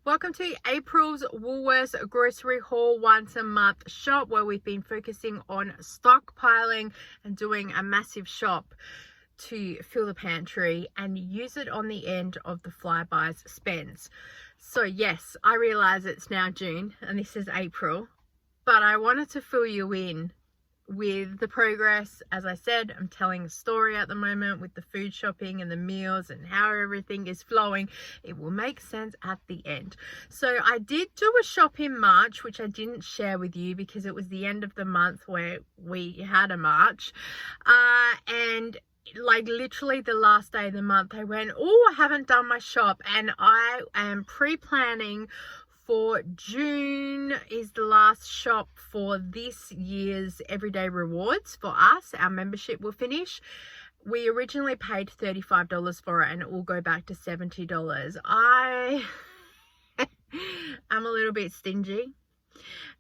Welcome to April's Woolworths grocery haul once a month shop, where we've been focusing on stockpiling and doing a massive shop to fill the pantry and use it on the end of the Flybuys spends. So yes, I realize it's now June and this is April, but I wanted to fill you in with the progress. As I said, I'm telling a story at the moment with the food shopping and the meals and how everything is flowing. It will make sense at the end. So I did do a shop in March, which I didn't share with you because it was the end of the month where we had a March. And like literally the last day of the month, I went, oh, I haven't done my shop, and I am pre-planning for June is the last shop for this year's everyday rewards for us. Our membership will finish. We originally paid $35 for it and it will go back to $70. I'm a little bit stingy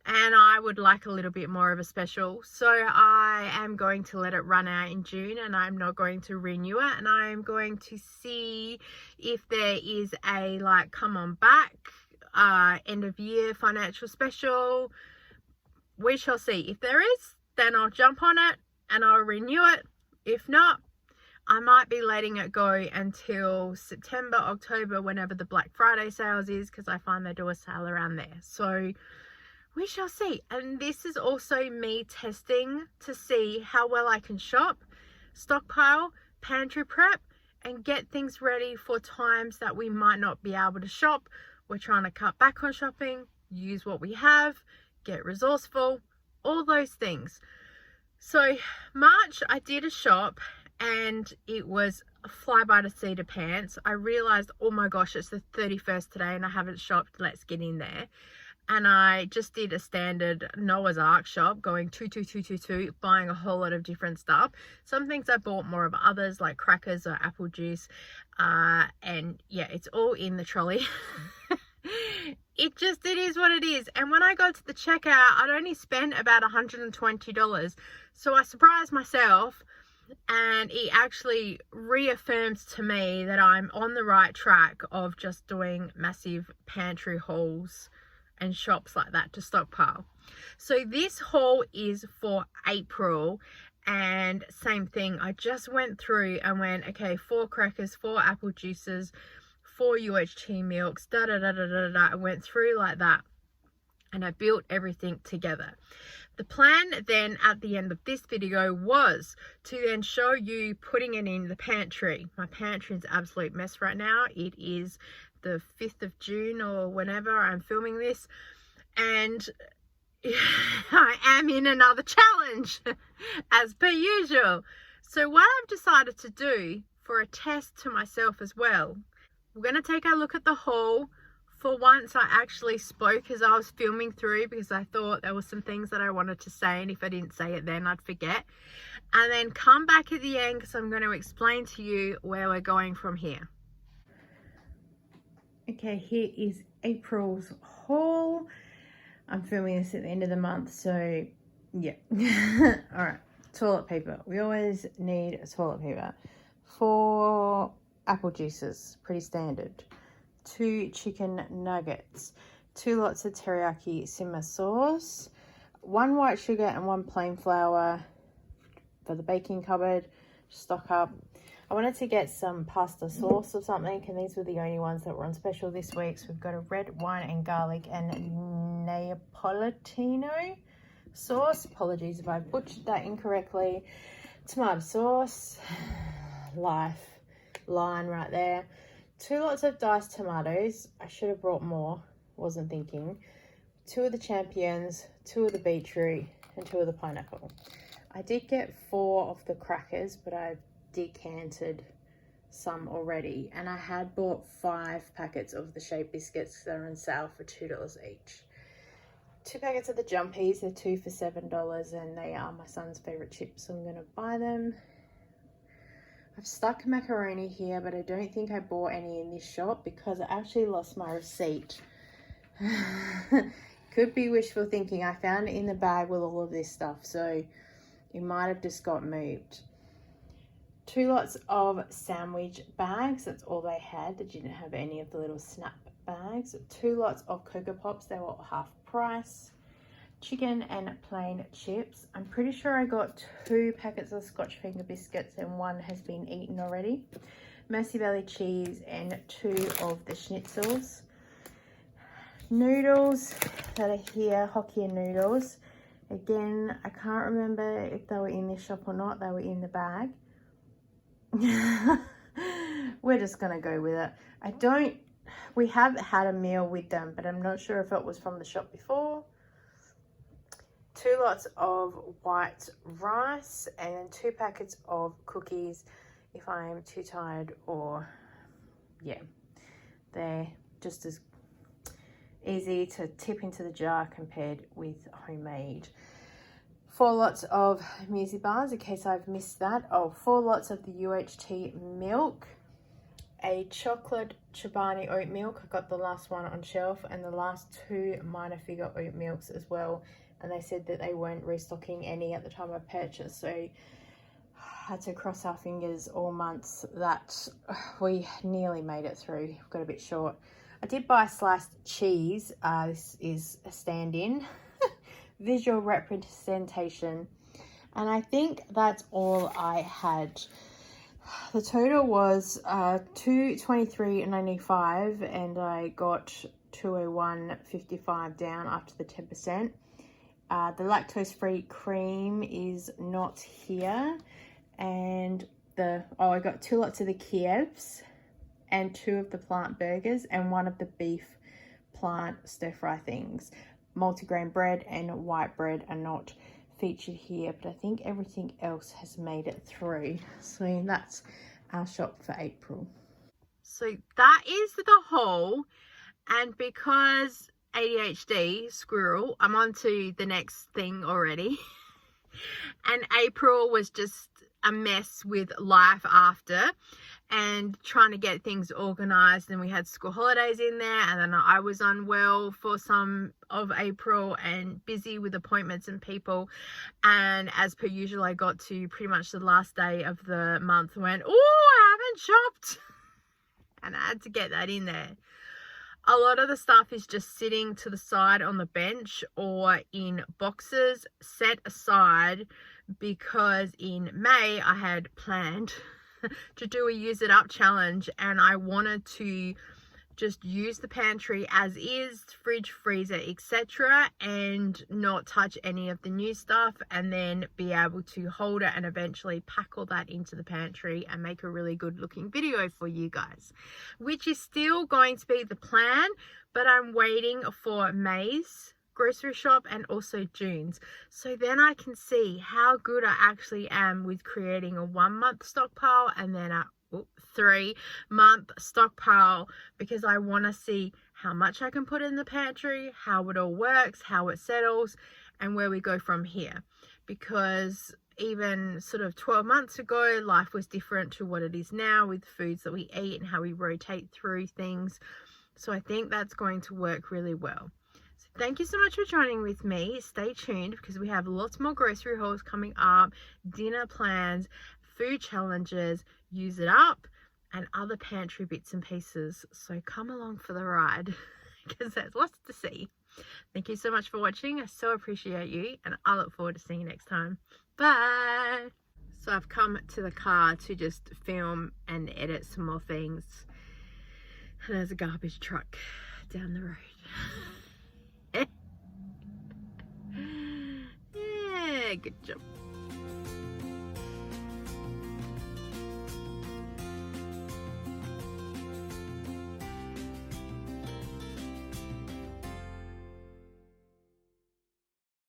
and I would like a little bit more of a special. So I am going to let it run out in June and I'm not going to renew it, and I am going to see if there is a like come on back end of year financial special. We shall see. If there is, then I'll jump on it and I'll renew it. If not, I might be letting it go until September, October, whenever the Black Friday sales is, because I find they do a sale around there. So we shall see. And this is also me testing to see how well I can shop, stockpile, pantry prep, and get things ready for times that we might not be able to shop. We're trying to cut back on shopping, use what we have, get resourceful, all those things. So March, I did a shop and it was a flyby to seat of pants. I realized, oh my gosh, it's the 31st today and I haven't shopped. Let's get in there. And I just did a standard Noah's Ark shop, going 2, buying a whole lot of different stuff. Some things I bought more of, others like crackers or apple juice. And yeah, it's all in the trolley. It is what it is. And when I got to the checkout, I'd only spent about $120. So I surprised myself, and it actually reaffirms to me that I'm on the right track of just doing massive pantry hauls and shops like that to stockpile. So this haul is for April, and same thing, I just went through and went, okay, 4 crackers, 4 apple juices, 4 UHT milks, I went through like that and I built everything together. The plan then at the end of this video was to then show you putting it in the pantry. My pantry is an absolute mess right now. It is the 5th of June or whenever I'm filming this, and I am in another challenge as per usual. So what I've decided to do for a test to myself as well, we're going to take a look at the haul. For once I actually spoke as I was filming through, because I thought there were some things that I wanted to say, and if I didn't say it then I'd forget, and then come back at the end because I'm going to explain to you where we're going from here. Okay, here is April's haul. I'm filming this at the end of the month, so yeah. All right, toilet paper. We always need toilet paper. 4 apple juices, pretty standard. 2 chicken nuggets. 2 lots of teriyaki simmer sauce. 1 white sugar and 1 plain flour for the baking cupboard. Stock up. I wanted to get some pasta sauce or something, and these were the only ones that were on special this week. So we've got a red wine and garlic and Neapolitano sauce. Apologies if I butchered that incorrectly. Tomato sauce. Line right there. 2 lots of diced tomatoes. I should have brought more, wasn't thinking. 2 of the champions, 2 of the beetroot, and 2 of the pineapple. I did get 4 of the crackers, but I decanted some already, and I had bought 5 packets of the Shape biscuits that are on sale for $2 each. 2 packets of the Jumpies, they're 2 for $7, and they are my son's favorite chips, so I'm going to buy them. I've stuck macaroni here, but I don't think I bought any in this shop because I actually lost my receipt. Could be wishful thinking. I found it in the bag with all of this stuff, so it might have just got moved. 2 lots of sandwich bags. That's all they had. They didn't have any of the little snap bags, 2 lots of Cocoa Pops, they were half price, chicken and plain chips. I'm pretty sure I got 2 packets of Scotch finger biscuits and 1 has been eaten already. Mercy Valley cheese and 2 of the schnitzels. Noodles that are here, Hokkien noodles. Again, I can't remember if they were in this shop or not. They were in the bag. We're just gonna go with it. We have had a meal with them, but I'm not sure if it was from the shop before. 2 lots of white rice and 2 packets of cookies if I'm too tired, or yeah, they're just as easy to tip into the jar compared with homemade. 4 lots of Muesli bars in case I've missed that. 4 lots of the UHT milk. A chocolate Chobani oat milk. I got the last one on shelf, and the last 2 minor figure oat milks as well. And they said that they weren't restocking any at the time of purchase, so I had to cross our fingers all months that we nearly made it through. Got a bit short. I did buy sliced cheese. This is a stand-in. Visual representation, and I think that's all I had. The total was $223.95, and I got $201.55 down after the 10%. The lactose-free cream is not here, and I got 2 lots of the Kievs and 2 of the plant burgers and 1 of the beef plant stir-fry things. Multigrain bread and white bread are not featured here, but I think everything else has made it through. So that's our shop for April. So that is the haul, and because ADHD squirrel, I'm on to the next thing already. And April was just a mess with life after and trying to get things organized, and we had school holidays in there, and then I was unwell for some of April and busy with appointments and people, and as per usual I got to pretty much the last day of the month and went, oh, I haven't shopped, and I had to get that in there. A lot of the stuff is just sitting to the side on the bench or in boxes set aside, because in May I had planned to do a use it up challenge, and I wanted to just use the pantry as is, fridge, freezer, etc., and not touch any of the new stuff, and then be able to hold it and eventually pack all that into the pantry and make a really good looking video for you guys, which is still going to be the plan, but I'm waiting for May's grocery shop and also June's, so then I can see how good I actually am with creating a 1-month stockpile and then a 3-month stockpile, because I want to see how much I can put in the pantry, how it all works, how it settles, and where we go from here. Because even sort of 12 months ago, life was different to what it is now with foods that we eat and how we rotate through things. So I think that's going to work really well. So thank you so much for joining with me. Stay tuned, because we have lots more grocery hauls coming up, dinner plans, food challenges, use it up, and other pantry bits and pieces. So come along for the ride, because there's lots to see. Thank you so much for watching. I so appreciate you, and I look forward to seeing you next time. Bye. So I've come to the car to just film and edit some more things, and there's a garbage truck down the road. Yeah, good job.